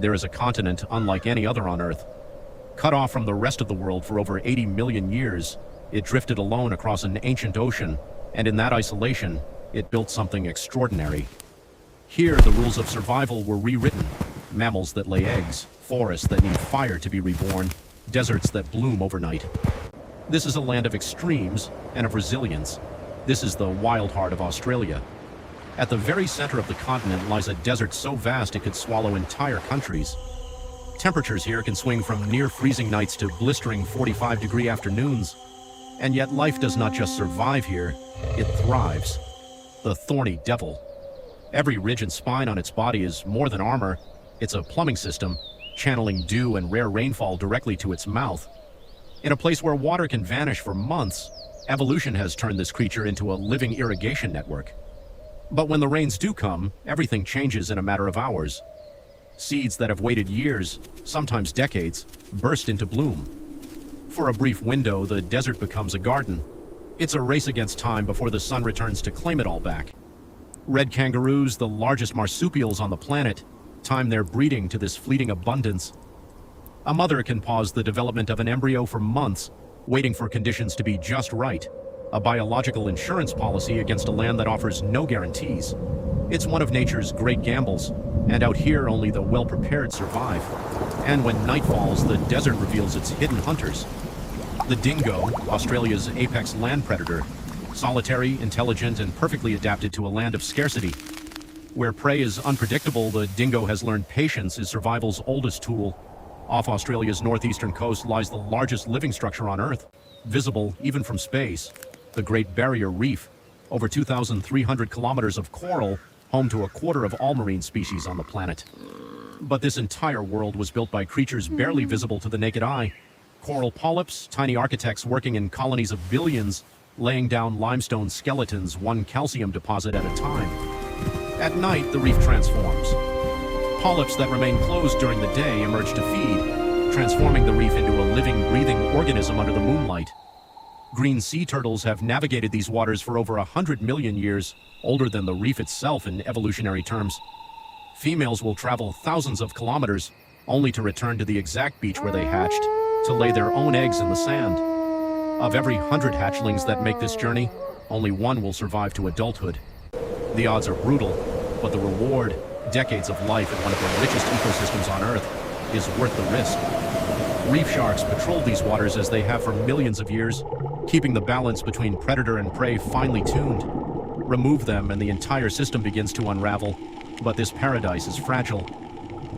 There is a continent unlike any other on Earth. Cut off from the rest of the world for over 80 million years, it drifted alone across an ancient ocean, and in that isolation, it built something extraordinary. Here, the rules of survival were rewritten. Mammals that lay eggs, forests that need fire to be reborn, deserts that bloom overnight. This is a land of extremes and of resilience. This is the wild heart of Australia. At the very center of the continent lies a desert so vast it could swallow entire countries. Temperatures here can swing from near-freezing nights to blistering 45-degree afternoons. And yet life does not just survive here, it thrives. The thorny devil. Every ridge and spine on its body is more than armor. It's a plumbing system, channeling dew and rare rainfall directly to its mouth. In a place where water can vanish for months, evolution has turned this creature into a living irrigation network. But when the rains do come, everything changes in a matter of hours. Seeds that have waited years, sometimes decades, burst into bloom. For a brief window, the desert becomes a garden. It's a race against time before the sun returns to claim it all back. Red kangaroos, the largest marsupials on the planet, time their breeding to this fleeting abundance. A mother can pause the development of an embryo for months, waiting for conditions to be just right. A biological insurance policy against a land that offers no guarantees. It's one of nature's great gambles, and out here only the well-prepared survive. And when night falls, the desert reveals its hidden hunters. The dingo, Australia's apex land predator, solitary, intelligent, and perfectly adapted to a land of scarcity. Where prey is unpredictable, the dingo has learned patience is survival's oldest tool. Off Australia's northeastern coast lies the largest living structure on Earth, visible even from space, the Great Barrier Reef, over 2,300 kilometers of coral, home to a quarter of all marine species on the planet. But this entire world was built by creatures barely visible to the naked eye. Coral polyps, tiny architects working in colonies of billions, laying down limestone skeletons, one calcium deposit at a time. At night, the reef transforms. Polyps that remain closed during the day emerge to feed, transforming the reef into a living, breathing organism under the moonlight. Green sea turtles have navigated these waters for over 100 million years, older than the reef itself in evolutionary terms. Females will travel thousands of kilometers, only to return to the exact beach where they hatched, to lay their own eggs in the sand. Of every 100 hatchlings that make this journey, only one will survive to adulthood. The odds are brutal, but the reward, decades of life in one of the richest ecosystems on Earth, is worth the risk. Reef sharks patrol these waters as they have for millions of years, keeping the balance between predator and prey finely tuned. Remove them and the entire system begins to unravel, but this paradise is fragile.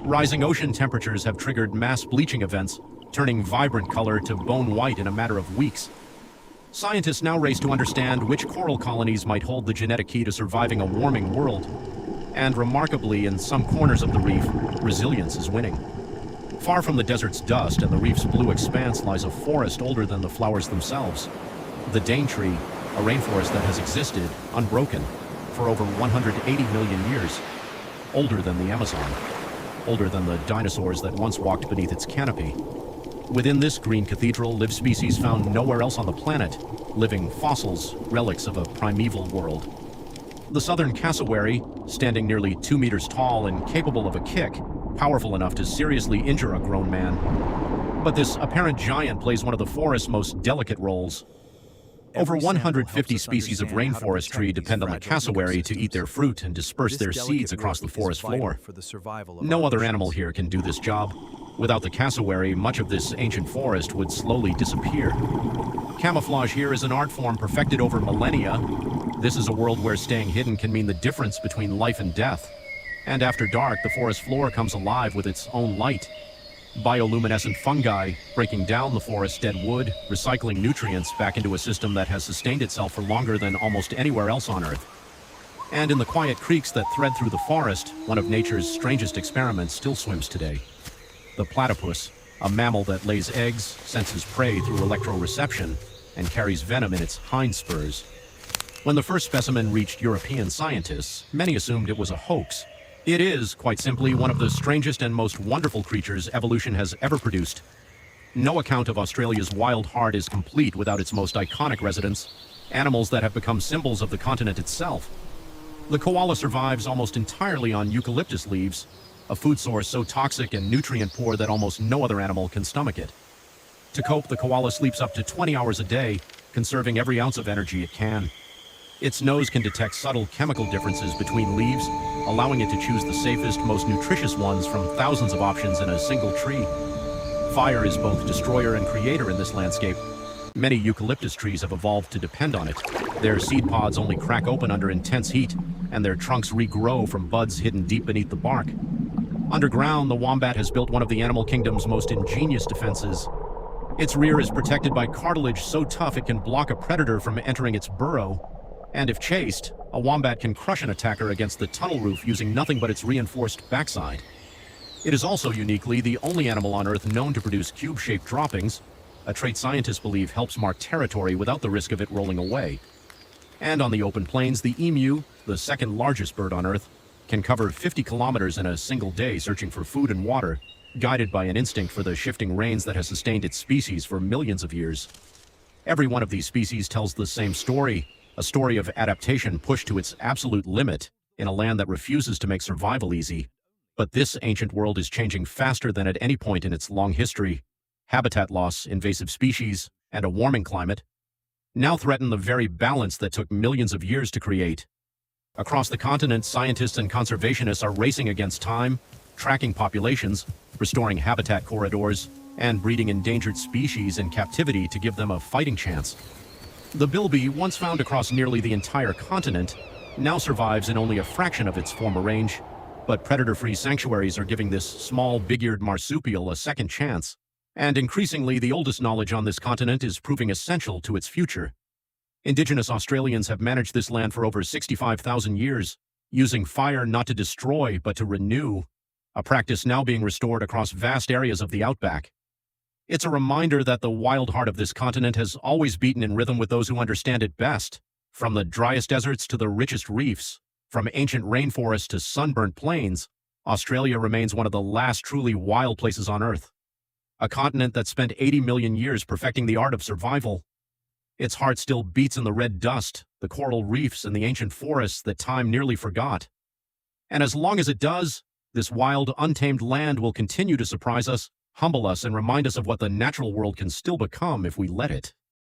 Rising ocean temperatures have triggered mass bleaching events, turning vibrant color to bone white in a matter of weeks. Scientists now race to understand which coral colonies might hold the genetic key to surviving a warming world. And remarkably, in some corners of the reef, resilience is winning. Far from the desert's dust and the reef's blue expanse lies a forest older than the flowers themselves. The Daintree, a rainforest that has existed, unbroken, for over 180 million years. Older than the Amazon. Older than the dinosaurs that once walked beneath its canopy. Within this green cathedral live species found nowhere else on the planet, living fossils, relics of a primeval world. The southern cassowary, standing nearly 2 meters tall and capable of a kick, powerful enough to seriously injure a grown man. But this apparent giant plays one of the forest's most delicate roles. Over 150 species of rainforest tree depend on the cassowary to eat their fruit and disperse their seeds across the forest floor. No other animal here can do this job. Without the cassowary, much of this ancient forest would slowly disappear. Camouflage here is an art form perfected over millennia. This is a world where staying hidden can mean the difference between life and death. And after dark, the forest floor comes alive with its own light. Bioluminescent fungi, breaking down the forest's dead wood, recycling nutrients back into a system that has sustained itself for longer than almost anywhere else on Earth. And in the quiet creeks that thread through the forest, one of nature's strangest experiments still swims today. The platypus, a mammal that lays eggs, senses prey through electroreception, and carries venom in its hind spurs. When the first specimen reached European scientists, many assumed it was a hoax. It is, quite simply, one of the strangest and most wonderful creatures evolution has ever produced. No account of Australia's wild heart is complete without its most iconic residents, animals that have become symbols of the continent itself. The koala survives almost entirely on eucalyptus leaves, a food source so toxic and nutrient-poor that almost no other animal can stomach it. To cope, the koala sleeps up to 20 hours a day, conserving every ounce of energy it can. Its nose can detect subtle chemical differences between leaves, allowing it to choose the safest, most nutritious ones from thousands of options in a single tree. Fire is both destroyer and creator in this landscape. Many eucalyptus trees have evolved to depend on it. Their seed pods only crack open under intense heat, and their trunks regrow from buds hidden deep beneath the bark. Underground, the wombat has built one of the animal kingdom's most ingenious defenses. Its rear is protected by cartilage so tough it can block a predator from entering its burrow. And if chased, a wombat can crush an attacker against the tunnel roof using nothing but its reinforced backside. It is also uniquely the only animal on Earth known to produce cube-shaped droppings, a trait scientists believe helps mark territory without the risk of it rolling away. And on the open plains, the emu, the second largest bird on Earth, can cover 50 kilometers in a single day searching for food and water, guided by an instinct for the shifting rains that has sustained its species for millions of years. Every one of these species tells the same story, a story of adaptation pushed to its absolute limit in a land that refuses to make survival easy. But this ancient world is changing faster than at any point in its long history. Habitat loss, invasive species, and a warming climate now threaten the very balance that took millions of years to create. Across the continent, scientists and conservationists are racing against time, tracking populations, restoring habitat corridors, and breeding endangered species in captivity to give them a fighting chance. The bilby, once found across nearly the entire continent, now survives in only a fraction of its former range, but predator-free sanctuaries are giving this small, big-eared marsupial a second chance. And increasingly, the oldest knowledge on this continent is proving essential to its future. Indigenous Australians have managed this land for over 65,000 years, using fire not to destroy but to renew, a practice now being restored across vast areas of the outback. It's a reminder that the wild heart of this continent has always beaten in rhythm with those who understand it best, from the driest deserts to the richest reefs, from ancient rainforests to sunburnt plains. Australia remains one of the last truly wild places on Earth. A continent that spent 80 million years perfecting the art of survival. Its heart still beats in the red dust, the coral reefs, and the ancient forests that time nearly forgot. And as long as it does, this wild, untamed land will continue to surprise us, humble us, and remind us of what the natural world can still become if we let it.